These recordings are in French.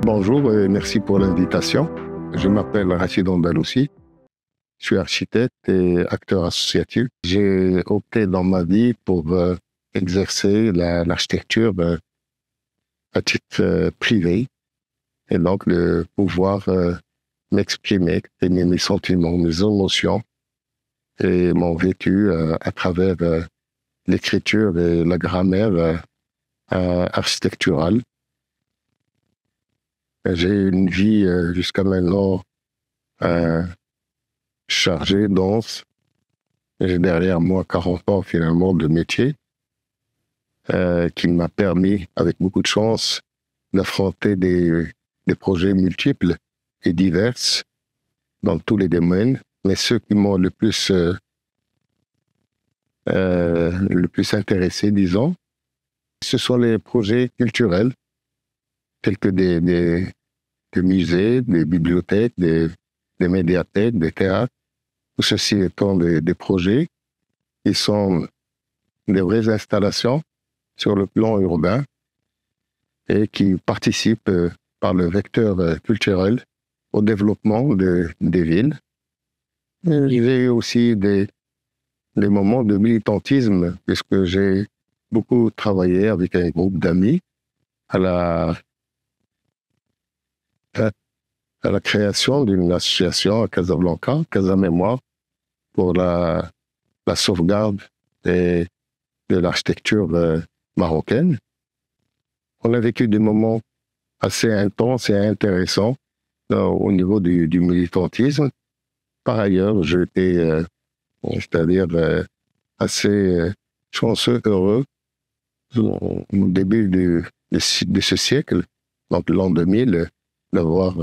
Bonjour et merci pour l'invitation. Je m'appelle Rachid Andaloussi. Je suis architecte et acteur associatif. J'ai opté dans ma vie pour exercer l'architecture à titre privé et donc de pouvoir m'exprimer, exprimer mes sentiments, mes émotions et mon vécu à travers l'écriture et la grammaire architecturale. J'ai une vie jusqu'à maintenant euh, chargée, dense. J'ai derrière moi 40 ans finalement de métier qui m'a permis, avec beaucoup de chance, d'affronter des projets multiples et divers dans tous les domaines. Mais ceux qui m'ont le plus intéressé, disons, ce sont les projets culturels, tels que des musées, des bibliothèques, des médiathèques, des théâtres. Tout ceci étant des projets qui sont des vraies installations sur le plan urbain et qui participent par le vecteur culturel au développement des villes. J'ai aussi des moments de militantisme, puisque j'ai beaucoup travaillé avec un groupe d'amis à la création d'une association à Casablanca, Casa Mémoire, pour la sauvegarde de l'architecture marocaine. On a vécu des moments assez intenses et intéressants au niveau du militantisme. Par ailleurs, j'étais, c'est-à-dire assez chanceux, heureux, au début de ce siècle, donc l'an 2000, d'avoir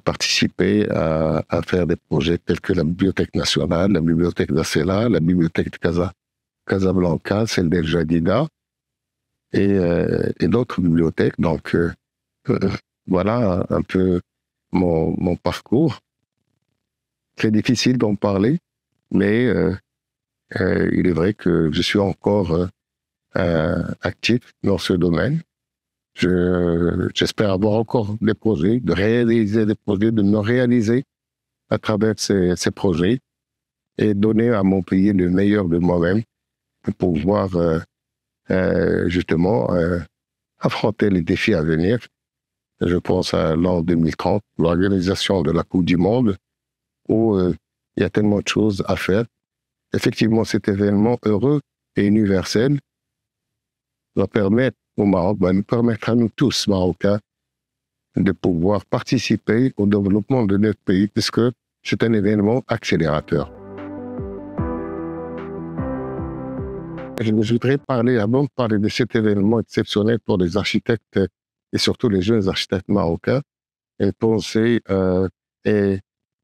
participé à faire des projets tels que la Bibliothèque nationale, la Bibliothèque d'Assela, la Bibliothèque de Casablanca, celle d'El Jadida, et d'autres bibliothèques. Donc, voilà un peu mon parcours. Très difficile d'en parler, mais il est vrai que je suis encore actif dans ce domaine. J'espère avoir encore des projets, de réaliser des projets, de me réaliser à travers ces projets et donner à mon pays le meilleur de moi-même pour pouvoir justement affronter les défis à venir. Je pense à l'an 2030, l'organisation de la Coupe du Monde, où il y a tellement de choses à faire. Effectivement, cet événement heureux et universel va permettre au Maroc, va nous permettre à nous tous, Marocains, de pouvoir participer au développement de notre pays, puisque c'est un événement accélérateur. Je voudrais parler, avant de parler de cet événement exceptionnel pour les architectes et surtout les jeunes architectes marocains, une pensée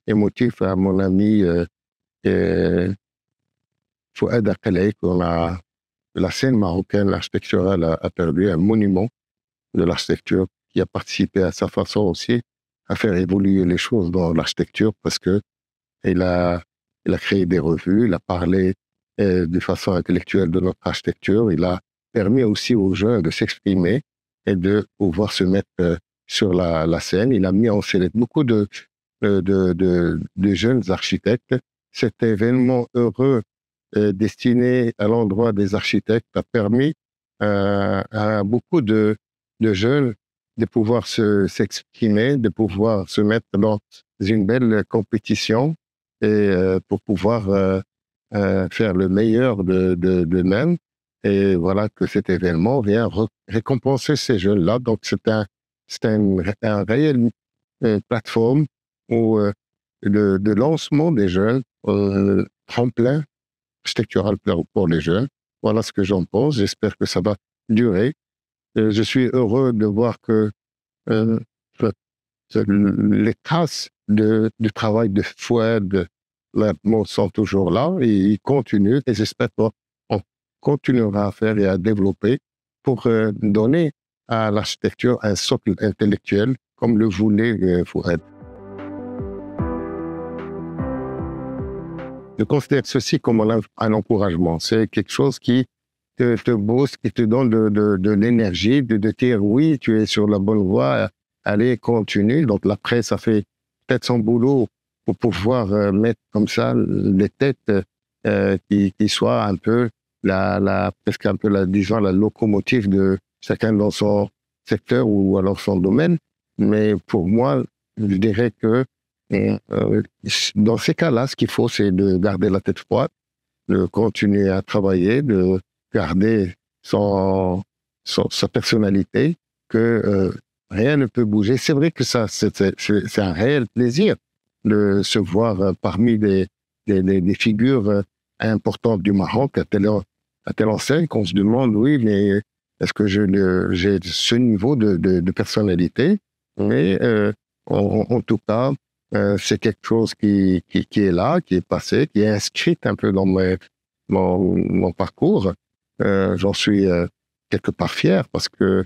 émotive à mon ami Fouad Akalay, la scène marocaine, l'architecturale a perdu un monument de l'architecture qui a participé à sa façon aussi à faire évoluer les choses dans l'architecture parce que il a créé des revues, il a parlé de façon intellectuelle de notre architecture, il a permis aussi aux jeunes de s'exprimer et de pouvoir se mettre sur la scène. Il a mis en scène beaucoup de jeunes architectes. Cet événement heureux destiné à l'endroit des architectes a permis à beaucoup de jeunes de pouvoir s'exprimer, de pouvoir se mettre dans une belle compétition et pour pouvoir faire le meilleur d'eux-mêmes. Et voilà que cet événement vient récompenser ces jeunes-là. Donc, c'est un réel plateforme où, de lancement des jeunes, tremplin architectural pour les jeunes. Voilà ce que j'en pense. J'espère que ça va durer. Je suis heureux de voir que euh, les traces du travail de Fouad sont toujours là et ils continuent. Et j'espère qu'on continuera à faire et à développer pour donner à l'architecture un socle intellectuel comme le voulait Fouad. Je considère ceci comme un encouragement. C'est quelque chose qui te booste, qui te donne de l'énergie, de dire oui, tu es sur la bonne voie aller continue. Donc la presse a fait peut-être son boulot pour pouvoir mettre comme ça les têtes qui soient un peu presque un peu disons, la locomotive de chacun dans son secteur ou alors son domaine. Mais pour moi, je dirais que dans ces cas-là, ce qu'il faut, c'est de garder la tête froide, de continuer à travailler, de garder sa personnalité, que rien ne peut bouger. C'est vrai que ça, c'est un réel plaisir de se voir parmi des figures importantes du Maroc à telle enseigne qu'on se demande, oui, mais est-ce que j'ai ce niveau de personnalité? Mais en tout cas, c'est quelque chose qui est là, qui est passé, qui est inscrit un peu dans mon parcours. J'en suis quelque part fier parce que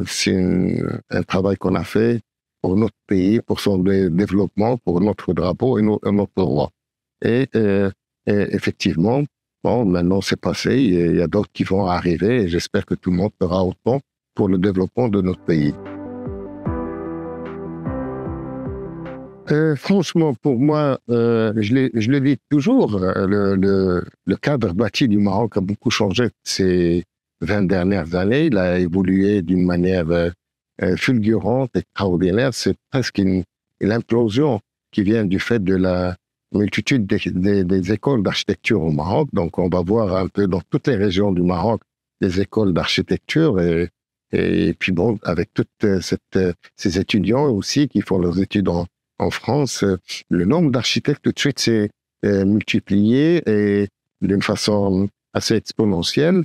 c'est un travail qu'on a fait pour notre pays, pour son développement, pour notre drapeau et notre roi. Et effectivement, bon, maintenant c'est passé, il y a d'autres qui vont arriver et j'espère que tout le monde fera autant pour le développement de notre pays. Franchement, pour moi, je le dis toujours, le cadre bâti du Maroc a beaucoup changé ces 20 dernières années. Il a évolué d'une manière fulgurante, extraordinaire. C'est presque une implosion qui vient du fait de la multitude des écoles d'architecture au Maroc. Donc, on va voir un peu dans toutes les régions du Maroc des écoles d'architecture et puis bon, avec toutes ces étudiants aussi qui font leurs études en France, le nombre d'architectes tout de suite s'est multiplié et d'une façon assez exponentielle.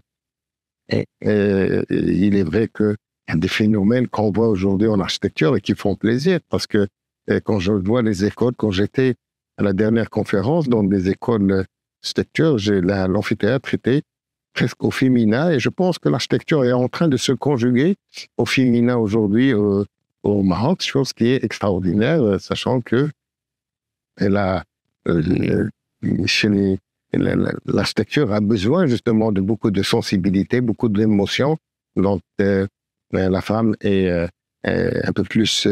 Et il est vrai qu'il y a des phénomènes qu'on voit aujourd'hui en architecture et qui font plaisir parce que quand je vois les écoles, quand j'étais à la dernière conférence dans des écoles d'architecture, l'amphithéâtre était presque au féminin et je pense que l'architecture est en train de se conjuguer au féminin aujourd'hui au Maroc, chose qui est extraordinaire, sachant que l'architecture a besoin justement de beaucoup de sensibilité, beaucoup d'émotions. Donc, la femme est un peu plus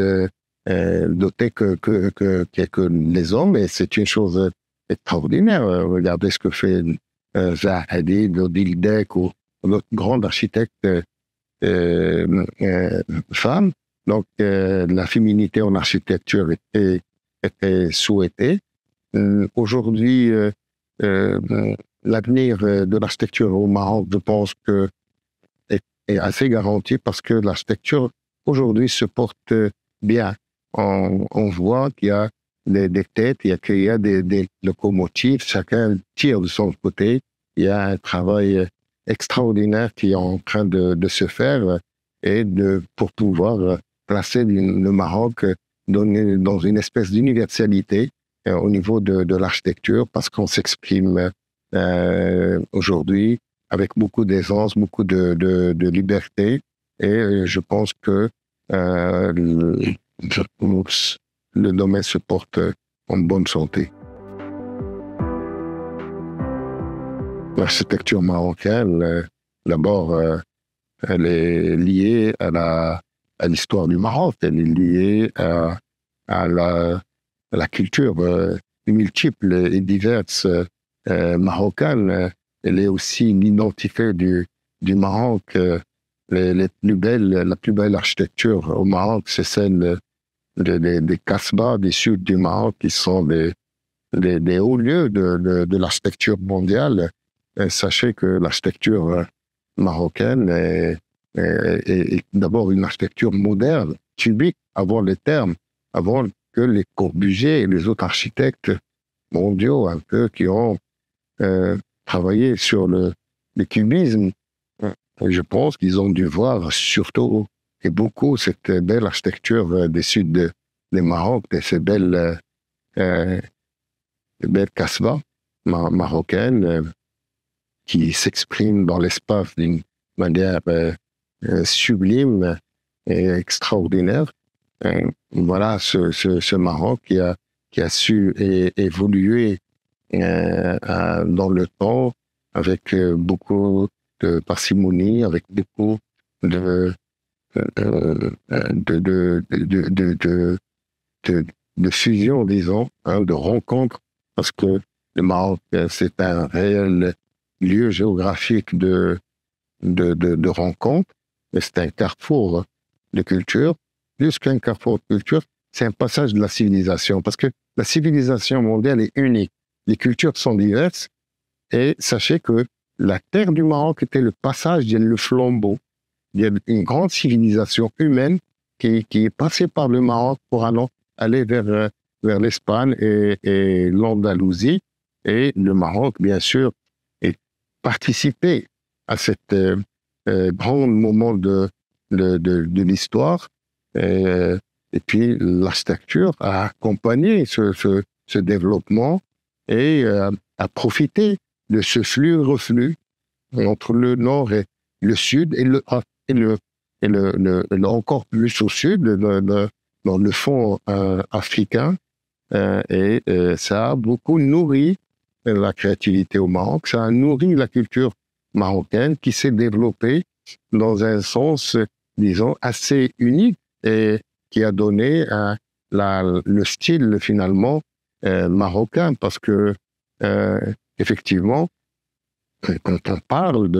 dotée que les hommes, et c'est une chose extraordinaire. Regardez ce que fait Zaha Hadid, Odile Deck ou notre grande architecte femme. Donc, la féminité en architecture était souhaitée. Aujourd'hui, l'avenir de l'architecture au Maroc, je pense que est assez garanti parce que l'architecture aujourd'hui se porte bien. On voit qu'il y a des têtes, qu'il y a des locomotives, chacun tire de son côté. Il y a un travail extraordinaire qui est en train de se faire et pour pouvoir placer le Maroc dans une espèce d'universalité au niveau de l'architecture parce qu'on s'exprime aujourd'hui avec beaucoup d'aisance, beaucoup de liberté et je pense que le domaine se porte en bonne santé. L'architecture marocaine, d'abord, elle est liée à l'histoire du Maroc, elle est liée à la culture multiple et diverse marocaine. Elle est aussi l'identité du Maroc. La plus belle architecture au Maroc, c'est celle des Kasbah, du sud du Maroc, qui sont des hauts lieux de l'architecture mondiale. Et sachez que l'architecture marocaine est d'abord une architecture moderne, cubique, avant les termes, avant que les Corbusier et les autres architectes mondiaux, un peu, qui ont travaillé sur le cubisme. Et je pense qu'ils ont dû voir surtout et beaucoup cette belle architecture des sud des Maroc, de ces belles kasbahs marocaines qui s'expriment dans l'espace d'une manière sublime et extraordinaire. Voilà ce Maroc qui a su évoluer dans le temps avec beaucoup de parcimonie, avec beaucoup de, de fusion, disons, hein, de rencontre, parce que le Maroc, c'est un réel lieu géographique de rencontre, et c'est un carrefour de culture. Plus qu'un carrefour de culture, c'est un passage de la civilisation, parce que la civilisation mondiale est unique. Les cultures sont diverses, et sachez que la terre du Maroc était le passage, le flambeau. Il y a une grande civilisation humaine qui est passée par le Maroc pour aller vers l'Espagne et l'Andalousie. Et le Maroc, bien sûr, est participé à cet grand moment de l'histoire. Et puis, l'architecture a accompagné ce développement et a profité de ce flux-reflux entre le nord et le sud et encore plus au sud, dans le fond africain. Ça a beaucoup nourri la créativité au Maroc, ça a nourri la culture marocaine qui s'est développée dans un sens, disons, assez unique et qui a donné le style finalement marocain, parce que effectivement, quand on parle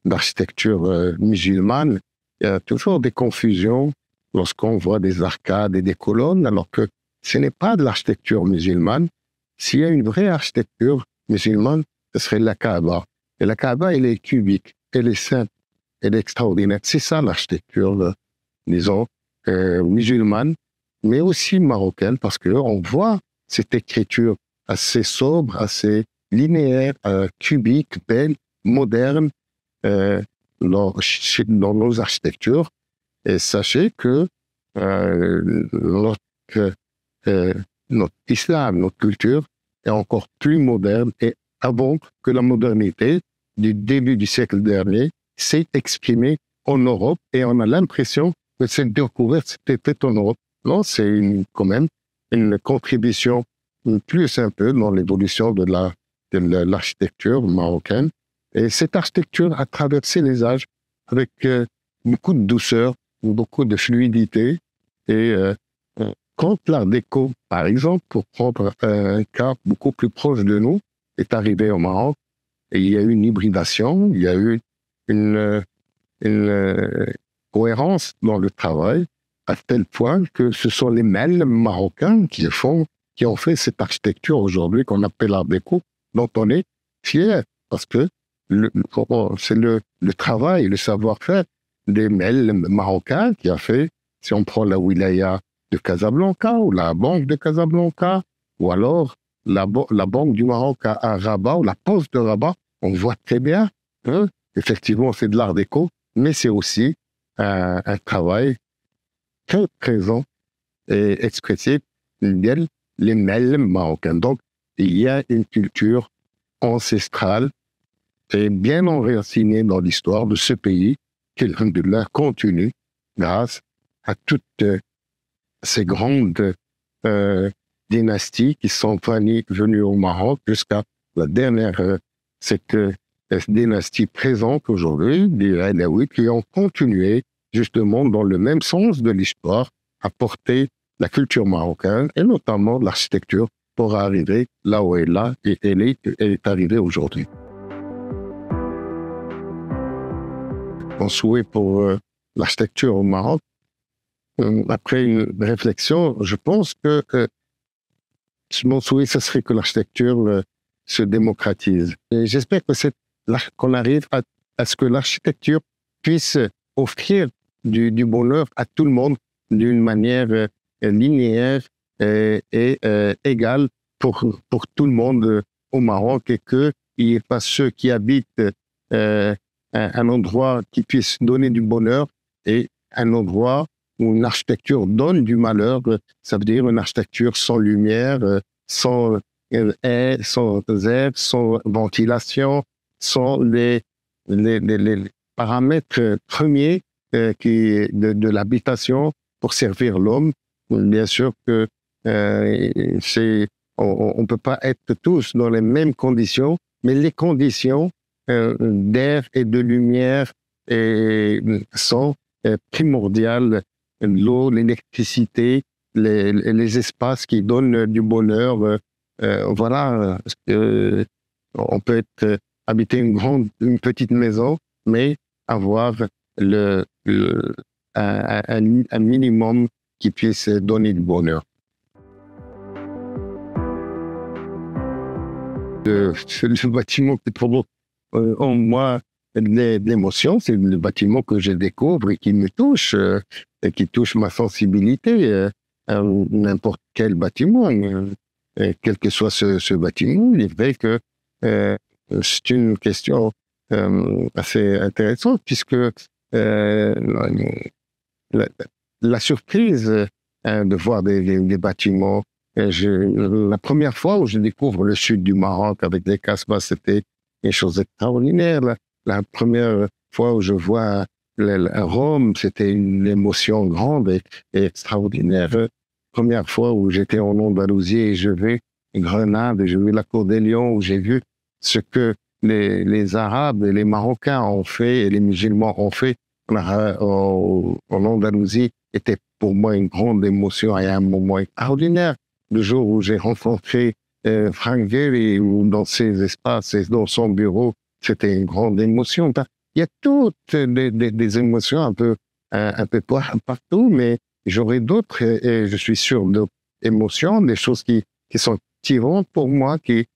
d'architecture musulmane, il y a toujours des confusions lorsqu'on voit des arcades et des colonnes, alors que ce n'est pas de l'architecture musulmane. S'il y a une vraie architecture musulmane, ce serait la Kaaba. Et la Kaaba, elle est cubique, elle est simple, elle est extraordinaire. C'est ça l'architecture, disons, musulmane, mais aussi marocaine, parce qu'on voit cette écriture assez sobre, assez linéaire, cubique, belle, moderne, dans nos architectures. Et sachez que notre islam, notre culture est encore plus moderne et avant que la modernité du début du siècle dernier s'est exprimée en Europe, et on a l'impression que cette découverte s'était faite en Europe. Non, c'est quand même une contribution plus un peu dans l'évolution de l'architecture marocaine. Et cette architecture a traversé les âges avec beaucoup de douceur, beaucoup de fluidité. Et quand l'art déco, par exemple, pour prendre un cas beaucoup plus proche de nous, est arrivé au Maroc, et il y a eu une hybridation, il y a eu une cohérence dans le travail, à tel point que ce sont les mêmes Marocains qui ont fait cette architecture aujourd'hui qu'on appelle l'art déco, dont on est fier, parce que c'est le travail, le savoir-faire des mêmes Marocains qui a fait, si on prend la wilaya de Casablanca ou la banque de Casablanca, ou alors la banque du Maroc à Rabat, ou la poste de Rabat, on voit très bien, hein, effectivement, c'est de l'art déco, mais c'est aussi un travail très présent et expressif les mêmes Marocains. Donc, il y a une culture ancestrale et bien enracinée dans l'histoire de ce pays qui, alhamdoulilah, continue grâce à toutes ces grandes dynasties qui sont venues au Maroc jusqu'à la dernière, cette dynastie présente aujourd'hui, les Alaouites, qui ont continué justement dans le même sens de l'histoire à porter la culture marocaine et notamment l'architecture pour arriver là où elle est arrivée aujourd'hui. Mon souhait pour l'architecture au Maroc, après une réflexion, je pense que mon souhait, ce serait que l'architecture se démocratise. Et j'espère que qu'on arrive à ce que l'architecture puisse offrir du bonheur à tout le monde d'une manière linéaire et égale pour tout le monde au Maroc, et qu'il n'y ait pas ceux qui habitent un endroit qui puisse donner du bonheur et un endroit où une architecture donne du malheur. Ça veut dire une architecture sans lumière, sans air, sans ventilation, sans les paramètres premiers de l'habitation pour servir l'homme. Bien sûr que on peut pas être tous dans les mêmes conditions, mais les conditions d'air et de lumière sont primordial, l'eau, l'électricité, les espaces qui donnent du bonheur. Voilà, on peut habiter une petite maison, mais avoir le, un minimum qui puisse donner du bonheur. Le bâtiment qui provoque en moi de l'émotion, c'est le bâtiment que je découvre et qui me touche, et qui touche ma sensibilité. N'importe quel bâtiment, quel que soit ce bâtiment, il est vrai que c'est une question assez intéressante puisque la, la surprise de voir des bâtiments. La première fois où je découvre le sud du Maroc avec des Casbah, c'était une chose extraordinaire. La première fois où je vois Rome, c'était une émotion grande et extraordinaire. Première fois où j'étais en Andalousie et je vais Grenade, j'ai vu la Cour des Lions, où j'ai vu ce que les Arabes et les Marocains ont fait et les musulmans ont fait en Andalousie, était pour moi une grande émotion et un moment extraordinaire. Le jour où j'ai rencontré Frank Gehry, ou dans ses espaces et dans son bureau, c'était une grande émotion. Il y a toutes des émotions un peu partout, mais j'aurai d'autres, et je suis sûr, d'autres émotions, des choses qui sont tirantes pour moi, qui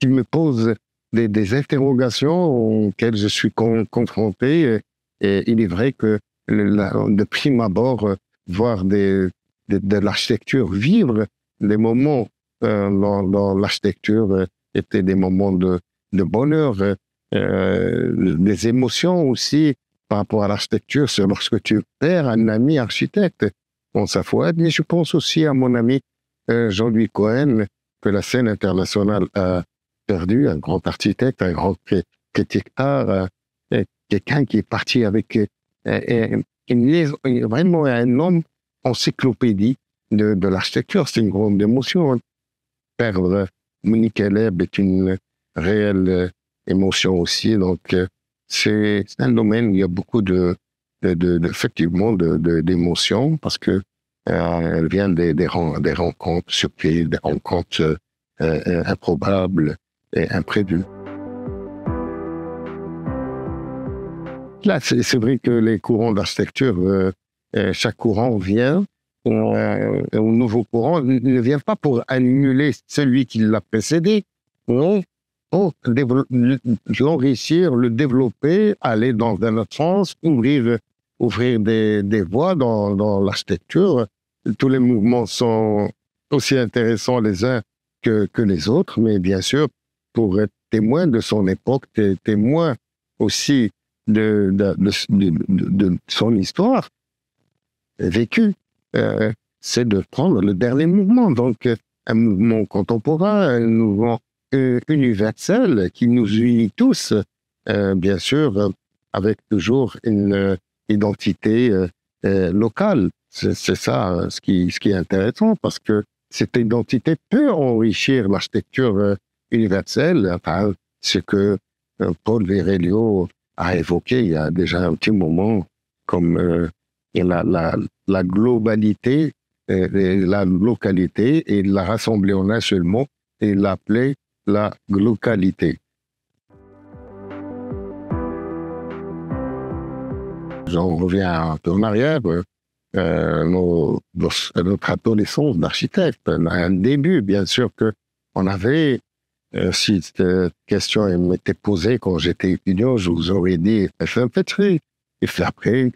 me posent des interrogations auxquelles je suis confronté. Et il est vrai que de prime abord, voir de l'architecture, vivre des moments dans l'architecture étaient des moments de bonheur, des émotions aussi par rapport à l'architecture. C'est lorsque tu perds un ami architecte, bon, ça faut être. Mais je pense aussi à mon ami Jean-Louis Cohen, que la scène internationale a perdu, un grand architecte, un grand critique d'art, quelqu'un qui est parti avec vraiment un homme encyclopédie de l'architecture. C'est une grande émotion. Perdre Monique Eleb est une réelle émotion aussi. Donc, c'est un domaine où il y a beaucoup effectivement d'émotions parce que elle vient des rencontres surprises, des rencontres improbables et imprévues. Là, c'est vrai que les courants d'architecture, chaque courant vient, un nouveau courant ne vient pas pour annuler celui qui l'a précédé, mais pour l'enrichir, le développer, aller dans un autre sens, ouvrir des voies dans l'architecture. Tous les mouvements sont aussi intéressants les uns que les autres, mais bien sûr, pour être témoin de son époque, témoin aussi de son histoire vécue, c'est de prendre le dernier mouvement. Donc, un mouvement contemporain, un mouvement universel qui nous unit tous, bien sûr, avec toujours une identité locale. C'est ça ce qui est intéressant, parce que cette identité peut enrichir l'architecture universelle. Enfin, ce que Paul Virerio a évoqué il y a déjà un petit moment, comme la globalité, la localité, et la rassembler en un seul mot et l'appeler la glocalité. J'en reviens un peu en arrière. Notre adolescence d'architecte, un début, bien sûr, que on avait. Si cette question m'était posée quand j'étais étudiant, je vous aurais dit FMPT. Et puis après,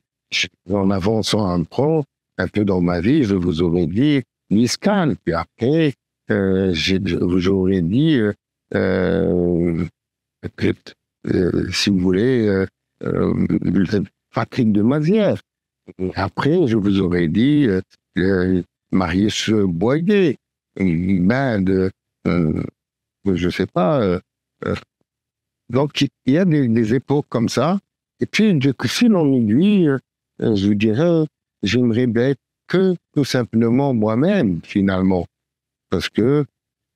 en avançant un peu dans ma vie, je vous aurais dit Niscan. Puis après, j'aurais dit, si vous voulez, Patrick de Mazières. Après, je vous aurais dit Marius Boyer, je sais pas. Donc, il y a des époques comme ça. Et puis, de fil en aiguille, je vous dirais, j'aimerais être que tout simplement moi-même, finalement. Parce que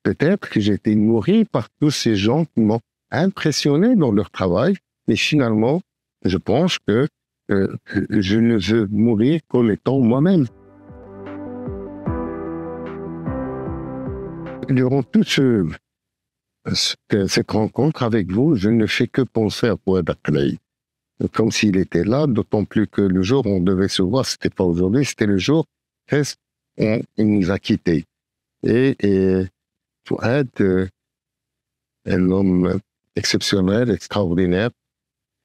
peut-être que j'ai été nourri par tous ces gens qui m'ont impressionné dans leur travail. Mais finalement, je pense que je ne veux mourir qu'en étant moi-même. Durant cette rencontre avec vous, je ne fais que penser à Fouad Aklai. Comme s'il était là, d'autant plus que le jour où on devait se voir, c'était pas aujourd'hui, c'était le jour où il nous a quittés. Et Fouad, un homme exceptionnel, extraordinaire,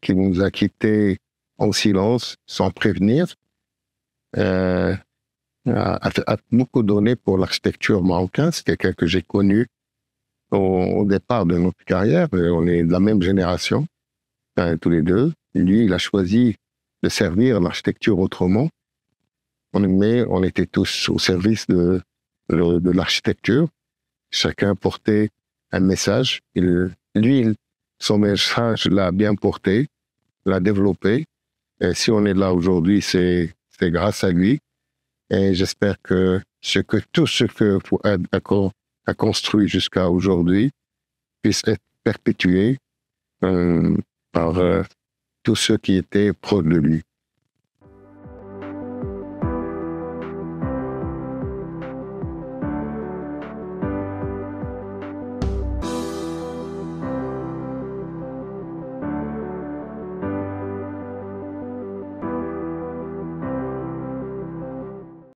qui nous a quittés en silence, sans prévenir, euh, a beaucoup donné pour l'architecture marocaine. C'est quelqu'un que j'ai connu au départ de notre carrière. On est de la même génération, tous les deux. Lui, il a choisi de servir l'architecture autrement. Mais on était tous au service de l'architecture. Chacun portait un message. Son message l'a bien porté, l'a développé. Et si on est là aujourd'hui, c'est grâce à lui. Et j'espère que tout ce que Fouad a construit jusqu'à aujourd'hui puisse être perpétué par tous ceux qui étaient proches de lui.